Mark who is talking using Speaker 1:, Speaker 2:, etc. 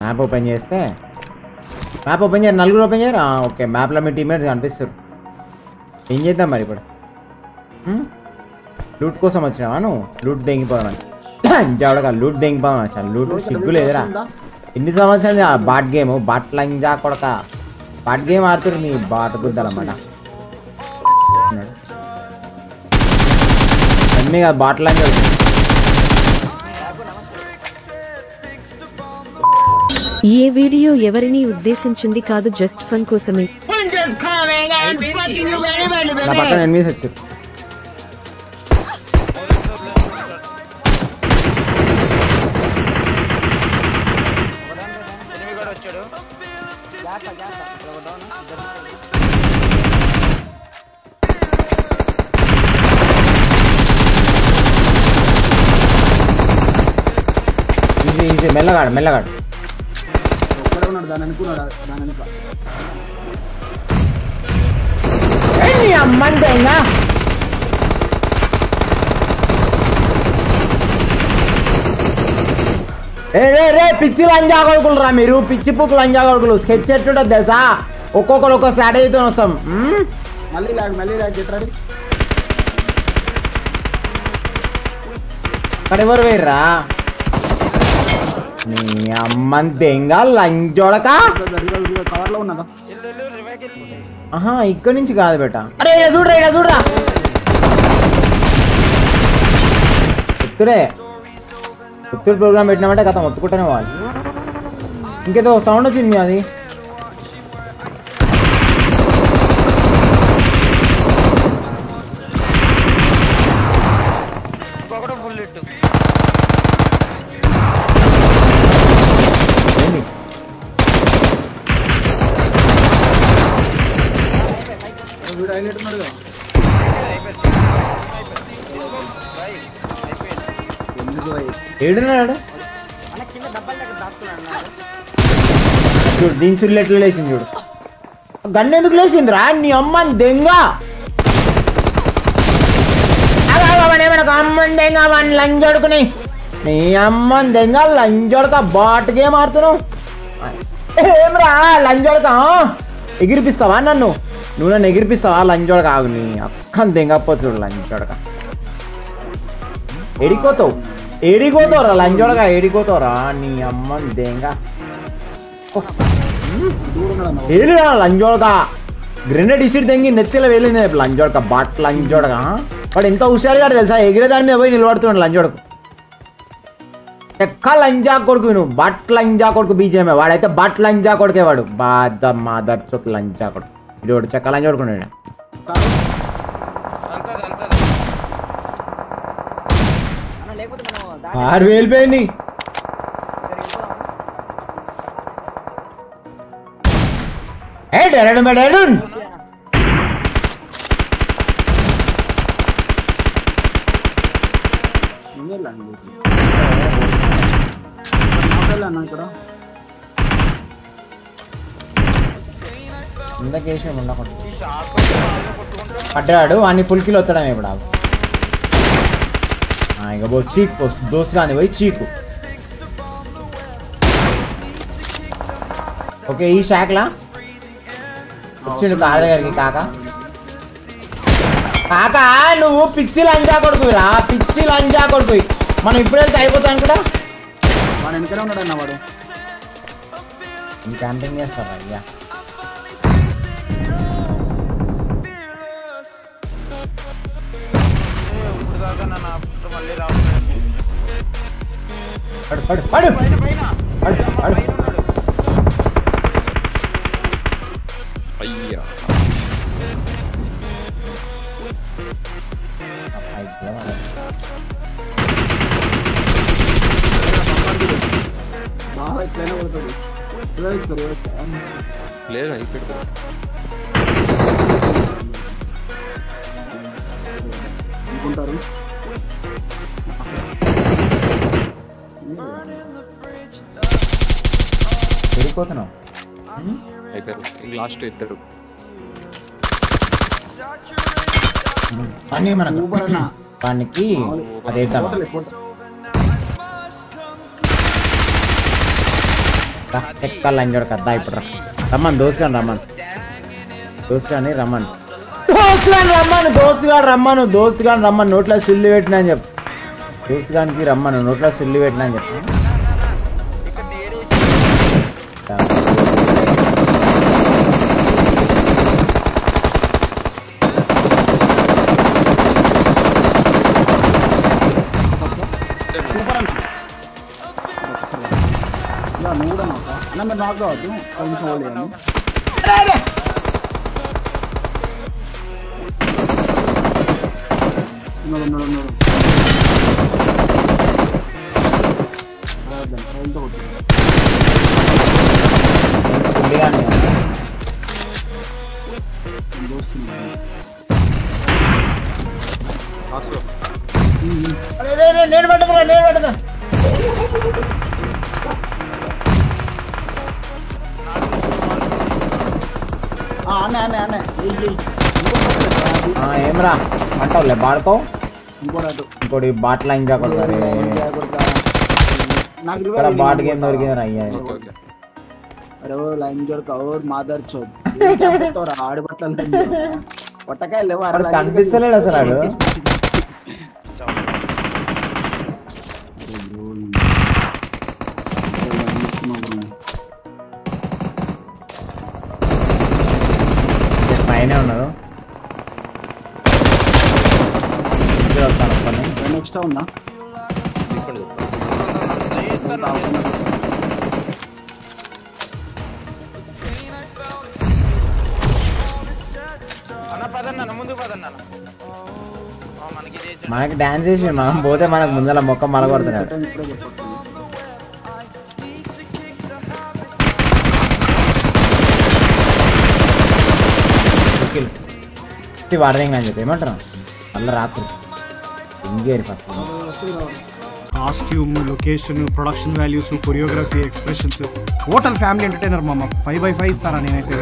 Speaker 1: Map open చేస్తే map open చేయరు, నలుగురు ఓపెన్ చేయరు. ఓకే, మ్యాప్లో మీ టీమేట్స్ కనిపిస్తారు. ఏం చేద్దాం మరి ఇప్పుడు? లూట్ కోసం వచ్చినావా నువ్వు? లూట్ దెంగిపోదామని జాడగా లూట్ దెంగిపోదాం వచ్చాను. లూట్ సిగ్గు లేదురా. ఎన్ని సంవత్సరాలు బాట్ గేమ్, బాట్ లంజా కొడక బాట్ గేమ్ ఆడుతారు నీ బాట గుద్దలన్నమాట. అన్నీ కాదు బాట్ లంజా.
Speaker 2: ఏ వీడియో ఎవరిని ఉద్దేశించింది కాదు, జస్ట్ ఫన్ కోసమే.
Speaker 1: నా పక్కన ఎనిమిస్ వచ్చారు. మెల్లగాడు మెల్లగాడు అమ్మంతేనా? రే పిచ్చి లంజా కొడుకులు రా మీరు, పిచ్చి పుక్కు లంజా కొడుకులు. స్కెచ్ ఎట్టుంటుంది తెలుసా? ఒక్కొక్కరు ఒక్కో స్ట్రాటజీతో వస్తాం. అక్కడ ఎవరు వేర్రా? నీ అమ్మంతేంగా లంజోడక. ఆహా, ఇక్కడి నుంచి కాదు బేట. అరే చూడరా, ఇక్కడ చూడరా. ఉత్తూరు ప్రోగ్రామ్ పెట్టినామంటే కథ మొత్తుకుంటూనే వాళ్ళు. ఇంకేదో సౌండ్ వచ్చింది అది. ఏడున్నాడు చూడు, దీని సుల్లు ఎట్లా లేచింది చూడు. గన్ను ఎందుకు లేచిందిరా నీ అమ్మని దెంగ? అమ్మని దెంగ వాడిని లంజోడుకుని. నీ అమ్మని దెంగ లంజోడక. బాట్ గేమ్ ఆడుతున్నావు ఏమ్రా లంజోడక? ఎగిరిపిస్తావా నన్ను? నువ్వు నన్ను ఎగిరిపిస్తావా లంజోడక? ఆగు నీ అక్కని దెంగపోతుడు లంజోడక. ఎడిపోతావు ఏడిపోతావురా లంజోడగా, ఏడిపోతావురా నీ అమ్మని దెంగ. ఏడిరా లంజోడగా? గ్రెనేడ్ ఇసిడి తెంగి నెత్తిలో వెళ్ళింది లంజోడక. బాట్ లంజోడగా వాడు ఎంత హుషారుగా తెలుసా? ఎగిరేదాని మీద పోయి నిలబడుతున్నాడు లంజోడకు. ఎక్క లంజా కొడుకు నువ్వు, బట్ లంజా కొడుకు బీజేమే. వాడైతే బట్ లంజా కొడుకే వాడు. బాధ మాదర్ చోట్ లంజా కొడుకు. ఇది వాడు చెక్క లంజా కొడుకున్నాడు. ఆరు వెళ్ళిపోయింది. పడ్డాడు వాడిని పుల్కిలో వస్తాడమే ఇప్పుడు. ఇక పో చీకు దోస్తు కానీ పోయి చీకు. ఓకే, ఈ షాక్లా వచ్చిండు కార్ దగ్గరికి. కాకా నువ్వు పిచ్చి లంజా కొడుకురా, పిచ్చి లంజా కొడుకు. మనం ఇప్పుడైతే అయిపోతాను కూడా.
Speaker 3: మన వెనకనే ఉన్నాడు అన్న వాడు.
Speaker 1: క్యాంపింగ్ చేస్తారా అయ్యా? పడు పడు పడు పడు పడు.
Speaker 4: అయ్యా లేదు అయిపోయింది.
Speaker 3: అనుకుంటారు
Speaker 1: వెళ్ళిపోతున్నావు.
Speaker 4: అయిపోయారు లాస్ట్ ఇద్దరు.
Speaker 1: అన్నీ మనకు వానికి అదేద్దాం. ఎక్స్కా లంజోడ కద్దా ఇప్పుడు రమ్మని దోసుగాని రమ్మను దోస్తుగాని రమ్మను నోట్లో సుల్లి పెట్టినా అని చెప్పు దోస్తుగానికి రమ్మను నోట్లో సుల్లి పెట్టినా అని చెప్పు
Speaker 3: నువ్వు కూడా నాకు అన్న మీరు నాకు కావద్దు కొంచెం హోల్డ్ చేయండి ఉన్నాడు
Speaker 1: నేను పట్టదా
Speaker 3: అన్న
Speaker 1: ఏమరా అంటావులే బాడుకో
Speaker 3: ఇంకోటి
Speaker 1: ఇంకోటి బాట్ల ఇంకా కొడతారు
Speaker 3: నాకు
Speaker 1: ఇక్కడ బాట్ గేమ్ దొరికింది అయ్యా
Speaker 3: అరే లైన్ జోర్క్ అవర్ మాదర్ చోద్ ఆడు బట్టలు పొట్టకాయలు లేవు
Speaker 1: కనిపిస్తలేడు అసలు ఆడు పైనే ఉన్నారు
Speaker 3: నెక్స్ట్ ఉన్నా
Speaker 1: మనకి డాన్స్ చేసి మనం పోతే మనకు ముందర మొక్క మలగొడుతున్నాడు వాడదేం అని చెప్పి ఏమంటారు మళ్ళీ రాత్రి ఇంకేరి first
Speaker 5: costume location production values choreography expressions total family entertainer మామ 5/5 ఇస్తారా నేనైతే